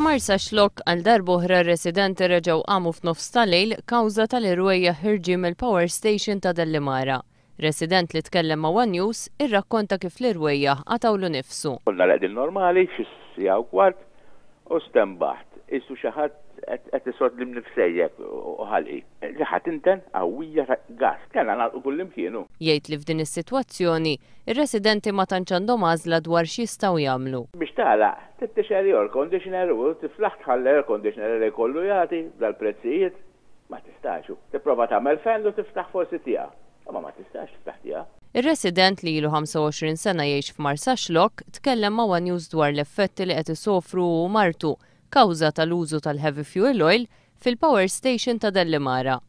F'Marsa Xlokk għal darb'oħra r-residenti reġgħu qamu f'nofs tal-lejl kawża tal-irwejja ħirġi mill-Power Station ta' Dellimara. Resident li tkellem ma' One News irrakkonta kif l-irwejja għatawlu nifsu. Konna l-qegħdin normali x'issija u kwart u stembaħt. Issu xi ħadd qed isod li mnifsejjek u ħalqi. Li ħadd inten qawwija gas, kellna nagħlqu kull imkienu. Jgħid li f'din is-sitwazzjoni ir-residenti ma tantx għandhom għażla dwar x'jistgħu jagħmlu. Biex tagħlaq tittixeri air conditioner u tiflaħ tħalli air conditioner li jkollu jagħti dal-prezzijiet ma tistax. Tipprova tagħmel fan u tiftaħ forsi tiegħek. Ma tistax tiftaħ tiegħek. Ir-resident li ilu 25 sena jgħix f'Marsa Xlokk tkellem ma' One News dwar l-effetti li qed isofru martu kawża tal-użu tal-heavy fuel oil fil-Power Station ta' Dellimara.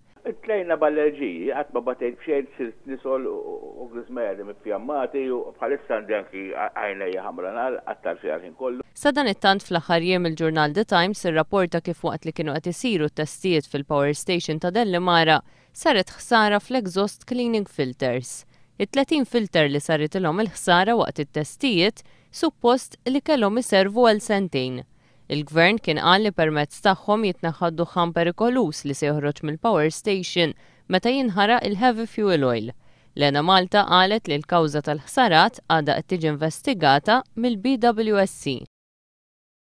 Tlejna b'allerġiji, qatt ma batejt b'xejn sirt nisol u grizmeri mifjammati u bħalissa għandi anki għajnejja ħamra nar għattar fiha ħin kollu. Sa dan it-tant fl-aħħar jiem il-ġurnal The Times irrapporta kif waqt li kienu qed isiru t-testijiet fil-Power Station ta' Dellimara saret ħsara fl-exhaust cleaning filters. Il-30 filter li saret ilhom il-ħsara waqt it-testijiet suppost li kellhom iservu għal sentejn. Il-gvern kien qal li permezz tagħhom jitneħħa d-duħan perikolus li se joħroġ mill-Power Station meta jinħaraq il-heavy fuel oil. Lena Malta qalet li l-kawża tal-ħsarat għadha qed tiġi investigata mill-BWSC.